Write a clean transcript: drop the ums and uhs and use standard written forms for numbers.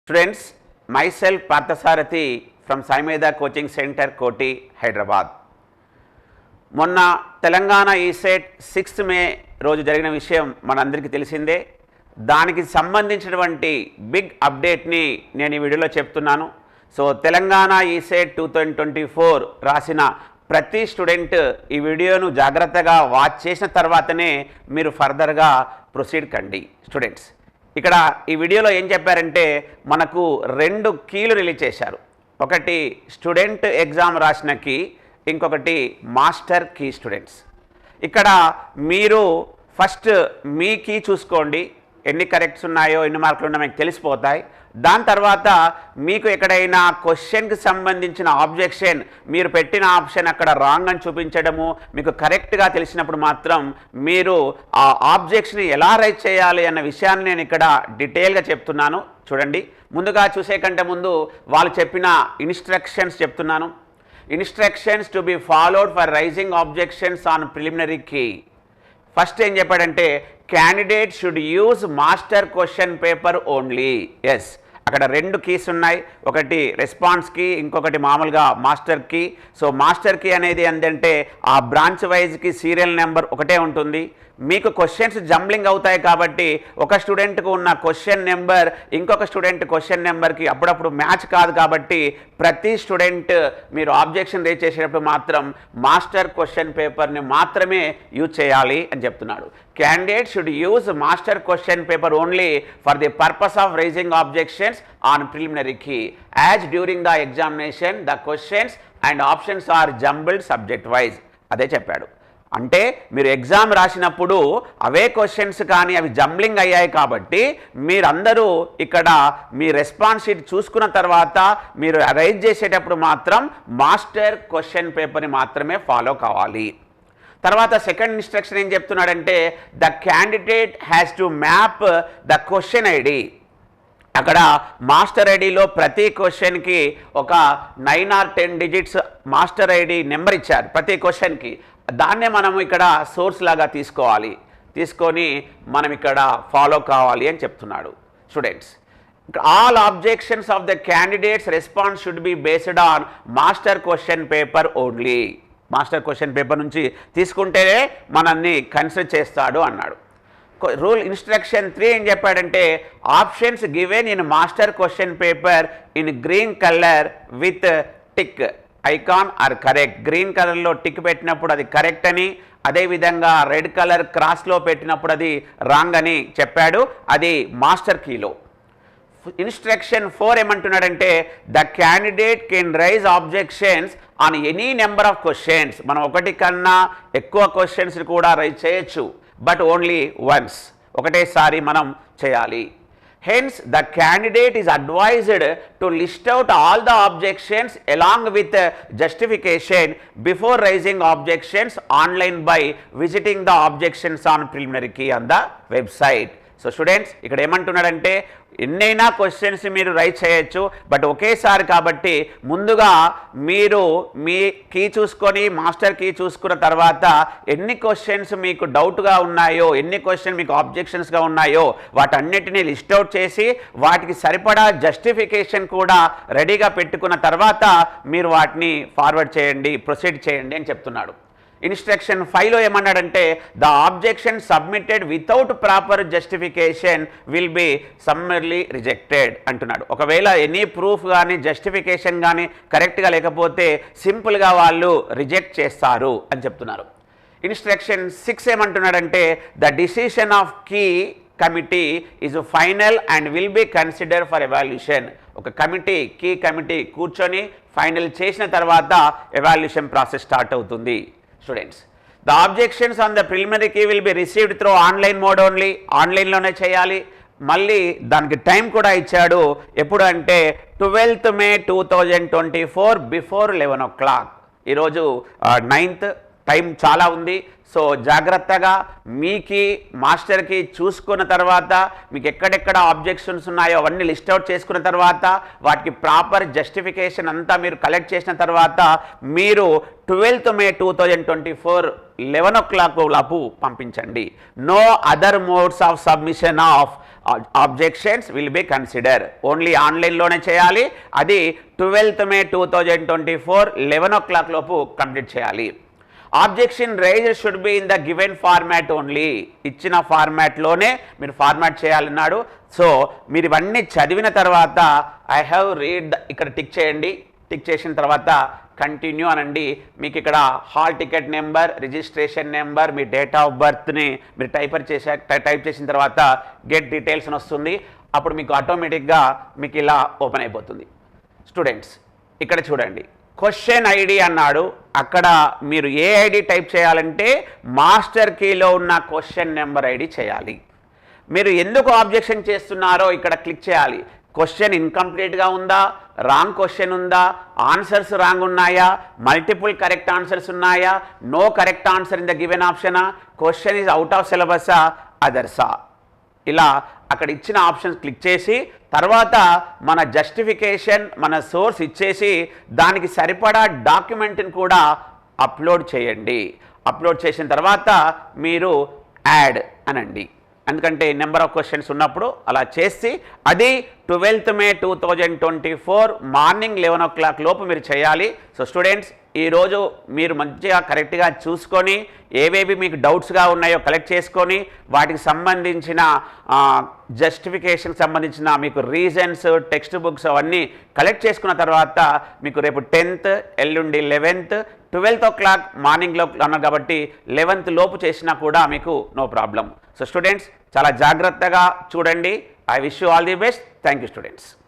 Students, myself Parthasarathi from Sai Medha Coaching Center, Koti, Hyderabad. మొన్న Telangana ECET 6th మే రోజు జరిగిన విషయం మనందరికీ తెలిసిందే. దానికి సంబంధించినటువంటి బిగ్ అప్డేట్ని నేను ఈ వీడియోలో చెప్తున్నాను. సో తెలంగాణ ఈసెట్ 2024 రాసిన ప్రతి స్టూడెంట్ ఈ వీడియోను జాగ్రత్తగా వాచ్ చేసిన తర్వాతనే మీరు ఫర్దర్గా ప్రొసీడ్ కండి. స్టూడెంట్స్, ఇక్కడ ఈ వీడియోలో ఏం చెప్పారంటే మనకు 2 కీలు రిలీజ్ చేశారు. ఒకటి స్టూడెంట్ ఎగ్జామ్ రాసిన కీ, ఇంకొకటి మాస్టర్ కీ. స్టూడెంట్స్, ఇక్కడ మీరు ఫస్ట్ మీ కీ చూసుకోండి, ఎన్ని కరెక్ట్స్ ఉన్నాయో ఎన్ని మార్కులు ఉన్నాయో మీకు తెలిసిపోతాయి. దాని తర్వాత మీకు ఎక్కడైనా క్వశ్చన్కి సంబంధించిన ఆబ్జెక్షన్, మీరు పెట్టిన ఆప్షన్ అక్కడ రాంగ్ అని చూపించడము మీకు కరెక్ట్గా తెలిసినప్పుడు మాత్రం మీరు ఆ ఆబ్జెక్షన్ ఎలా రైట్ చేయాలి అన్న విషయాన్ని నేను ఇక్కడ డీటెయిల్గా చెప్తున్నాను. చూడండి, ముందుగా చూసే కంటే ముందు వాళ్ళు చెప్పిన ఇన్స్ట్రక్షన్స్ చెప్తున్నాను. Instructions to be followed for raising objections on preliminary key. First ఏం చెప్పాడంటే candidate should use master question paper only. Yes, అక్కడ 2 కీస్ ఉన్నాయి, ఒకటి రెస్పాన్స్ కీ, ఇంకొకటి మామూలుగా master key. So master key అనేది ఏంటంటే ఆ బ్రాంచ్ వైజ్కి సీరియల్ నెంబర్ ఒకటే ఉంటుంది. మీకు క్వశ్చన్స్ జంబ్లింగ్ అవుతాయి కాబట్టి ఒక స్టూడెంట్కు ఉన్న క్వశ్చన్ నెంబర్ ఇంకొక స్టూడెంట్ క్వశ్చన్ నెంబర్కి అప్పుడప్పుడు మ్యాచ్ కాదు. కాబట్టి ప్రతి స్టూడెంట్ మీరు ఆబ్జెక్షన్ రేజ్ చేసేటప్పుడు మాత్రం మాస్టర్ క్వశ్చన్ పేపర్ని మాత్రమే యూజ్ చేయాలి అని చెప్తున్నాడు. Candidate should use master question paper only for the purpose of raising objections on preliminary key as during the examination the questions and options are jumbled subject wise. అదే చెప్పాడు. అంటే మీరు exam రాసినప్పుడు అవే క్వశ్చన్స్ కానీ అవి జంబ్లింగ్ అయ్యాయి కాబట్టి మీరందరూ ఇక్కడ మీ రెస్పాన్స్ షీట్ చూసుకున్న తర్వాత మీరు రైజ్ చేసేటప్పుడు మాత్రం మాస్టర్ క్వశ్చన్ పేపర్ని మాత్రమే ఫాలో కావాలి. తర్వాత సెకండ్ ఇన్స్ట్రక్షన్ ఏం చెప్తున్నాడంటే the candidate has to map the question ID. అక్కడ మాస్టర్ ఐడిలో ప్రతి క్వశ్చన్కి ఒక 9 or 10 digits master ID number ఇచ్చారు ప్రతి క్వశ్చన్కి. దాన్నే మనం ఇక్కడ సోర్స్ లాగా తీసుకోవాలి, తీసుకొని మనం ఇక్కడ ఫాలో కావాలి అని చెప్తున్నాడు. Students, all objections of the candidates response should be based on master question paper only. Master question paper నుంచి తీసుకుంటేనే మనల్ని కన్సిడర్ చేస్తాడు అన్నాడు. రూల్ ఇన్స్ట్రక్షన్ 3 ఏం చెప్పాడంటే options given in master question paper in green colour with tick icon are correct. Green కలర్లో tick పెట్టినప్పుడు అది కరెక్ట్ అని, అదేవిధంగా రెడ్ కలర్ క్రాస్లో పెట్టినప్పుడు అది రాంగ్ అని చెప్పాడు. అది మాస్టర్ కీలో. ఇన్స్ట్రక్షన్ 4 ఏమంటున్నాడంటే the candidate can raise objections on any number of questions. మనం ఒకటి కన్నా ఎక్కువ క్వశ్చన్స్ కూడా రైజ్ చేయొచ్చు, బట్ ఓన్లీ వన్స్, ఒకటేసారి మనం చేయాలి. Hence, the candidate is advised to list out all the objections along with justification before raising objections online by visiting the objections on preliminary key on the website. So students, ఇక్కడ ఏమంటున్నాడంటే ఎన్నైనా questions మీరు rise చేయొచ్చు, but ఒకేసారి కాబట్టి ముందుగా మీరు మీ key చూసుకొని మాస్టర్ కీ చూసుకున్న తర్వాత ఎన్ని క్వశ్చన్స్ మీకు డౌట్గా ఉన్నాయో, ఎన్ని క్వశ్చన్ మీకు ఆబ్జెక్షన్స్గా ఉన్నాయో వాటన్నిటినీ లిస్ట్ అవుట్ చేసి వాటికి సరిపడా జస్టిఫికేషన్ కూడా రెడీగా పెట్టుకున్న తర్వాత మీరు వాటిని ఫార్వర్డ్ చేయండి, ప్రొసీడ్ చేయండి అని చెప్తున్నాడు. ఇన్స్ట్రక్షన్ 5లో ఏమన్నాడంటే the objection submitted without proper justification will be summarily rejected అంటున్నాడు. ఒకవేళ ఎనీ ప్రూఫ్ కానీ జస్టిఫికేషన్ కానీ కరెక్ట్గా లేకపోతే సింపుల్గా వాళ్ళు రిజెక్ట్ చేస్తారు అని చెప్తున్నారు. ఇన్స్ట్రక్షన్ 6 ఏమంటున్నాడంటే the decision of key committee is final and will be consider for evaluation. ఒక కమిటీ, కీ కమిటీ కూర్చొని ఫైనల్ చేసిన తర్వాత ఎవాల్యూషన్ ప్రాసెస్ స్టార్ట్ అవుతుంది. Students, the objections on the preliminary key will be received through online mode only. ఆన్లైన్లోనే చేయాలి. మళ్ళీ దానికి time కూడా ఇచ్చాడు. ఎప్పుడు అంటే 12th May 2024 బిఫోర్ 11 o'clock. ఈరోజు 9th, టైం చాలా ఉంది. సో జాగ్రత్తగా మీకి మాస్టర్కి చూసుకున్న తర్వాత మీకు ఎక్కడెక్కడ ఆబ్జెక్షన్స్ ఉన్నాయో అవన్నీ లిస్ట్ అవుట్ చేసుకున్న తర్వాత వాటికి ప్రాపర్ జస్టిఫికేషన్ అంతా మీరు కలెక్ట్ చేసిన తర్వాత మీరు 12th May 2024 11 o'clock లోపు పంపించండి. No other modes of submission of objections will be consider. Only ఆన్లైన్లోనే చేయాలి. అది 12th May 2024 11 o'clock లోపు కంప్లీట్ చేయాలి. Objection raise should be in the given format only. ఇచ్చిన ఫార్మాట్లోనే మీరు ఫార్మాట్ చేయాలన్నాడు. సో మీరు ఇవన్నీ చదివిన తర్వాత ఐ హ్యావ్ రీడ్ ఇక్కడ టిక్ చేయండి. టిక్ చేసిన తర్వాత కంటిన్యూ అనండి. మీకు ఇక్కడ hall ticket number, registration number, మీ డేట్ ఆఫ్ బర్త్ని మీరు టైప్ చేసిన తర్వాత గెట్ డీటెయిల్స్ అని వస్తుంది. అప్పుడు మీకు ఆటోమేటిక్గా మీకు ఇలా ఓపెన్ అయిపోతుంది. స్టూడెంట్స్ ఇక్కడ చూడండి, క్వశ్చన్ ఐడి అన్నాడు. అక్కడ మీరు ఏ ఐడి టైప్ చేయాలంటే మాస్టర్ కీలో ఉన్న క్వశ్చన్ నెంబర్ ఐడి చేయాలి. మీరు ఎందుకు ఆబ్జెక్షన్ చేస్తున్నారో ఇక్కడ క్లిక్ చేయాలి. క్వశ్చన్ ఇన్కంప్లీట్గా ఉందా, రాంగ్ క్వశ్చన్ ఉందా, ఆన్సర్స్ రాంగ్ ఉన్నాయా, మల్టిపుల్ కరెక్ట్ ఆన్సర్స్ ఉన్నాయా, no correct answer in the given ఆప్షనా, క్వశ్చన్ ఈజ్ అవుట్ ఆఫ్ సిలబసా, అదర్సా, ఇలా అక్కడ ఇచ్చిన ఆప్షన్స్ క్లిక్ చేసి తర్వాత మన జస్టిఫికేషన్, మన సోర్స్ ఇచ్చేసి దానికి సరిపడా డాక్యుమెంట్ని కూడా అప్లోడ్ చేయండి. అప్లోడ్ చేసిన తర్వాత మీరు యాడ్ అనండి. ఎందుకంటే నెంబర్ ఆఫ్ క్వశ్చన్స్ ఉన్నప్పుడు అలా చేసి అది 12th May 2024 మార్నింగ్ 11 o'clock లోపు మీరు చేయాలి. సో స్టూడెంట్స్ ఈరోజు మీరు మంచిగా కరెక్ట్గా చూసుకొని ఏవేవి మీకు డౌట్స్గా ఉన్నాయో కలెక్ట్ చేసుకొని వాటికి సంబంధించిన జస్టిఫికేషన్కి సంబంధించిన మీకు రీజన్స్, టెక్స్ట్ బుక్స్ అవన్నీ కలెక్ట్ చేసుకున్న తర్వాత మీకు రేపు 10th, ఎల్లుండి 11th, 12th o'clock మార్నింగ్లో అన్నారు కాబట్టి 11th లోపు చేసినా కూడా మీకు నో ప్రాబ్లం. సో స్టూడెంట్స్ చాలా జాగ్రత్తగా చూడండి. I wish you all the best. Thank you students.